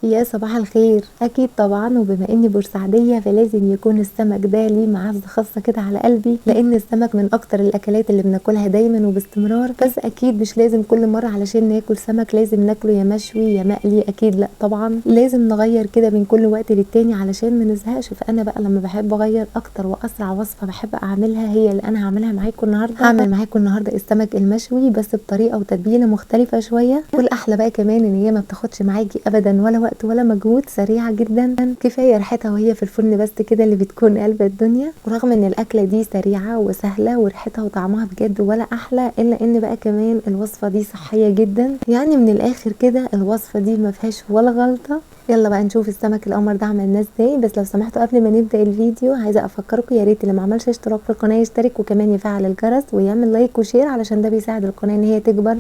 يا صباح الخير. اكيد طبعا، وبما اني بورسعيديه فلازم يكون السمك ده ليه معزه خاصه كده على قلبي، لان السمك من اكتر الاكلات اللي بناكلها دايما وباستمرار. بس اكيد مش لازم كل مره علشان ناكل سمك لازم ناكله يا مشوي يا مقلي، اكيد لا طبعا، لازم نغير كده من كل وقت للتاني علشان ما نزهقش. فانا بقى لما بحب اغير اكتر واسرع وصفه بحب اعملها هي اللي انا هعملها معاكم النهارده. هعمل معاكم النهارده السمك المشوي بس بطريقه وتتبيله مختلفه شويه، والاحلى بقى كمان ان هي ما بتاخدش معاكي ابدا ولا وقت ولا مجهود، سريعه جدا، كفايه ريحتها وهي في الفرن بس كده اللي بتكون قلب الدنيا. ورغم ان الاكله دي سريعه وسهله وريحتها وطعمها بجد ولا احلى، الا ان بقى كمان الوصفه دي صحيه جدا. يعني من الاخر كده الوصفه دي ما فيهاش ولا غلطه. يلا بقى نشوف السمك القمر ده عملناه ازاي. بس لو سمحتوا قبل ما نبدا الفيديو عايزه افكركم يا ريت اللي ما عملش اشتراك في القناه يشترك، وكمان يفعل الجرس ويعمل لايك وشير علشان ده بيساعد القناه ان هي تكبر.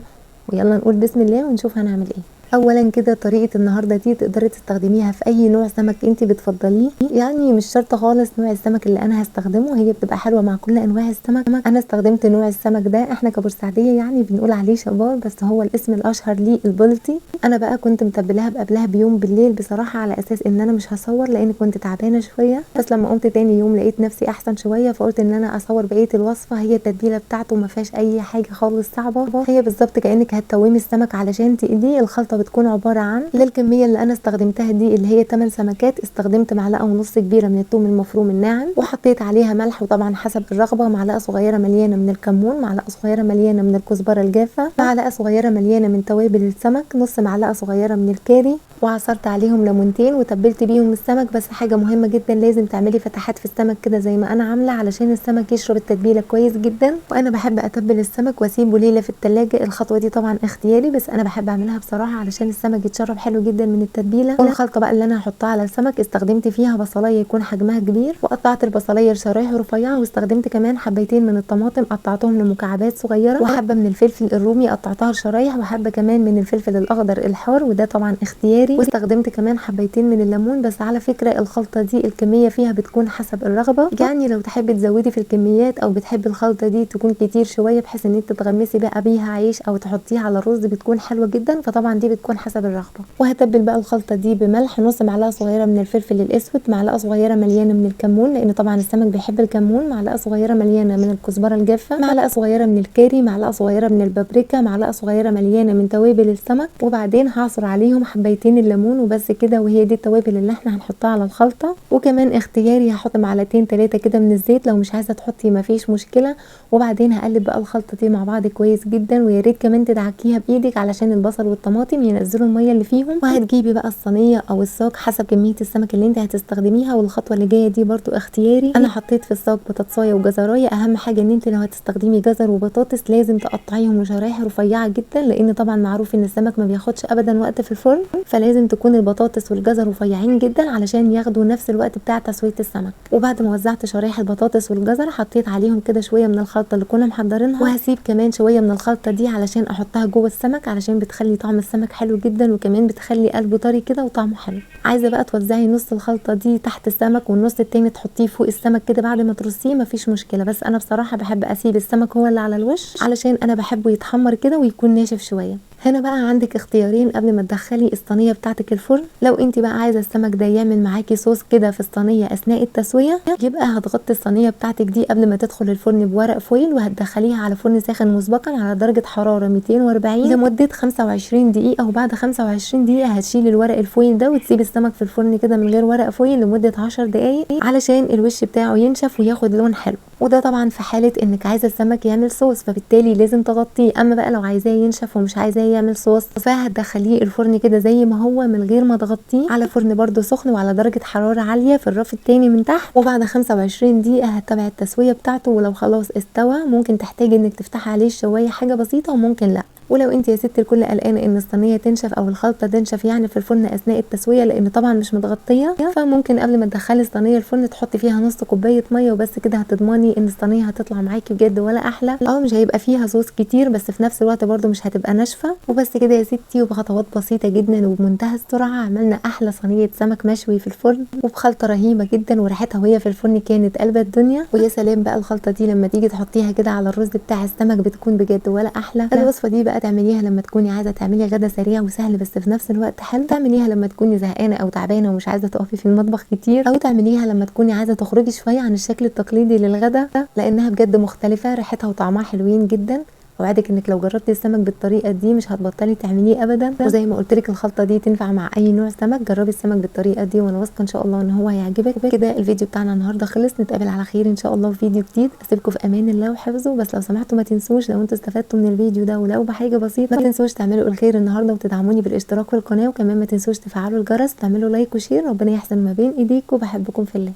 ويلا نقول بسم الله ونشوف هنعمل ايه. اولا كده طريقه النهارده دي تقدري تستخدميها في اي نوع سمك انت بتفضليه، يعني مش شرط خالص نوع السمك اللي انا هستخدمه، هي بتبقى حلوه مع كل انواع السمك. انا استخدمت نوع السمك ده، احنا كبورسعيديه يعني بنقول عليه شبار، بس هو الاسم الاشهر ليه البلطي. انا بقى كنت متبلاها قبلها بيوم بالليل بصراحه على اساس ان انا مش هصور لان كنت تعبانه شويه، بس لما قمت تاني يوم لقيت نفسي احسن شويه فقلت ان انا اصور بقيه الوصفه. هي التتبيله بتاعته ما فيهاش اي حاجه خالص صعبه، هي بالظبط كانك هتتومي السمك علشان تقليه. الخلطه بتكون عباره عن للكميه اللي انا استخدمتها دي اللي هي 8 سمكات، استخدمت معلقه ونص كبيره من الثوم المفروم الناعم، وحطيت عليها ملح وطبعا حسب الرغبه، معلقه صغيره مليانه من الكمون، معلقه صغيره مليانه من الكزبره الجافه، معلقه صغيره مليانه من توابل السمك، نص معلقه صغيره من الكاري، وعصرت عليهم ليمونتين وتبلت بيهم السمك. بس حاجه مهمه جدا لازم تعملي فتحات في السمك كده زي ما انا عامله علشان السمك يشرب التتبيله كويس جدا. وانا بحب اتبل السمك واسيبه ليله في التلاجة. الخطوه دي طبعا اختياري بس انا بحب اعملها بصراحه علشان السمك يتشرب حلو جدا من التتبيله. والخلطه بقى اللي انا هحطها على السمك استخدمت فيها بصلايه يكون حجمها كبير، وقطعت البصلايه لشرايح رفيعه، واستخدمت كمان حبيتين من الطماطم قطعتهم لمكعبات صغيره، وحبه من الفلفل الرومي قطعتها لشرايح، وحبه كمان من الفلفل الاخضر الحار وده طبعا اختياري، واستخدمت كمان حبيتين من الليمون. بس على فكره الخلطه دي الكميه فيها بتكون حسب الرغبه، يعني لو تحبي تزودي في الكميات او بتحبي الخلطه دي تكون كتير شويه بحيث ان انت تغمسي بقى بيها عيش او تحطيها على الرز بتكون حلوه جدا، فطبعا دي بتكون حسب الرغبه. وهتبل بقى الخلطه دي بملح، نص معلقه صغيره من الفلفل الاسود، معلقه صغيره مليانه من الكمون لان طبعا السمك بيحب الكمون، معلقه صغيره مليانه من الكزبره الجافه، معلقه صغيره من الكاري، معلقه صغيره من البابريكا، معلقه صغيره مليانه من توابل السمك، وبعدين هعصر عليهم حبيتين الليمون وبس كده. وهي دي التوابل اللي احنا هنحطها على الخلطه. وكمان اختياري هحط معلقتين 3 كده من الزيت، لو مش عايزه تحطي مفيش مشكله. وبعدين هقلب بقى الخلطه دي مع بعض كويس جدا، ويا ريت كمان تدعكيها بايدك علشان البصل والطماطم ينزلوا الميه اللي فيهم. وهتجيبي بقى الصينيه او الصاج حسب كميه السمك اللي انت هتستخدميها. والخطوه اللي جايه دي برضو اختياري، انا حطيت في الصاج بطاطسايه وجزرايه. اهم حاجه ان انت لو هتستخدمي جزر وبطاطس لازم تقطعيهم لشرايح رفيعه جدا، لان طبعا معروف ان السمك ما بياخدش ابدا وقت في الفرن، فلازم تكون البطاطس والجزر رفيعين جدا علشان ياخدوا نفس الوقت بتاع تسويه السمك. وبعد ما وزعت شرايح البطاطس والجزر حطيت عليهم كده شويه من الخلطه اللي كنا محضرينها، وهسيب كمان شويه من الخلطه دي علشان احطها جوه السمك علشان بتخلي طعم السمك حلو جدا، وكمان بتخلي قلبه طري كده وطعمه حلو. عايزه بقى توزعي نص الخلطه دي تحت السمك والنص التاني تحطيه فوق السمك كده بعد ما ترصيه مفيش مشكله، بس انا بصراحه بحب اسيب السمك هو اللي على الوش علشان انا بحبه يتحمر كده ويكون ناشف شويه. هنا بقى عندك اختيارين قبل ما تدخلي الصينيه بتاعتك الفرن. لو انت بقى عايزه السمك ده يعمل معاكي صوص كده في الصينيه اثناء التسويه، يبقى هتغطي الصينيه بتاعتك دي قبل ما تدخل الفرن بورق فويل، وهتدخليها على فرن ساخن مسبقا على درجه حراره 240 لمده 25 دقيقه. وبعد 25 دقيقه هتشيلي الورق الفويل ده وتسيبي السمك في الفرن كده من غير ورق فويل لمده 10 دقائق علشان الوش بتاعه ينشف وياخد لون حلو، وده طبعا في حاله انك عايزه السمك يعمل صوص فبالتالي لازم تغطيه. اما بقى لو عايزاه ينشف ومش عايزاه يعمل صوص فهتدخليه الفرن كده زي ما هو من غير ما تغطيه على فرن برده سخن وعلى درجه حراره عاليه في الرف التاني من تحت. وبعد 25 دقيقه هتتابعي التسويه بتاعته، ولو خلاص استوى ممكن تحتاجي انك تفتحي عليه الشوايه حاجه بسيطه وممكن لا. ولو انت يا ست الكل قلقانه ان الصينيه تنشف او الخلطه تنشف يعني في الفرن اثناء التسويه لان طبعا مش متغطيه، فممكن قبل ما تدخلي الصينيه الفرن تحطي فيها نص كوبايه ميه وبس كده، هتضمني ان الصينيه هتطلع معاكي بجد ولا احلى. مش هيبقى فيها صوص كتير بس في نفس الوقت برده مش هتبقى ناشفه. وبس كده يا ستي، وبخطوات بسيطه جدا وبمنتهى السرعه عملنا احلى صينيه سمك مشوي في الفرن وبخلطه رهيبه جدا، وريحتها وهي في الفرن كانت قلب الدنيا. ويا سلام بقى الخلطه دي لما تيجي تحطيها كده على الرز بتاع السمك بتكون بجد ولا احلى. الوصفه دي بقى بقى تعمليها لما تكوني عايزه تعملي غدا سريع وسهل بس في نفس الوقت حلو، تعمليها لما تكوني زهقانه او تعبانه ومش عايزه تقفي في المطبخ كتير، او تعمليها لما تكوني عايزه تخرجي شويه عن الشكل التقليدي للغدا، لانها بجد مختلفه، ريحتها وطعمها حلوين جدا. اوعدك انك لو جربتي السمك بالطريقه دي مش هتبطلي تعمليه ابدا. وزي ما قلت لك الخلطه دي تنفع مع اي نوع سمك. جربي السمك بالطريقه دي وانا واثقه ان شاء الله ان هو هيعجبك. كده الفيديو بتاعنا النهارده خلص، نتقابل على خير ان شاء الله في فيديو جديد. اسيبكم في امان الله وحفظه. بس لو سمحتوا ما تنسوش لو انتوا استفدتوا من الفيديو ده ولو بحاجه بسيطه ما تنسوش تعملوا الخير النهارده وتدعموني بالاشتراك في القناه، وكمان ما تنسوش تفعلوا الجرس، تعملوا لايك وشير. ربنا يحسن ما بين ايديكم، بحبكم في الله.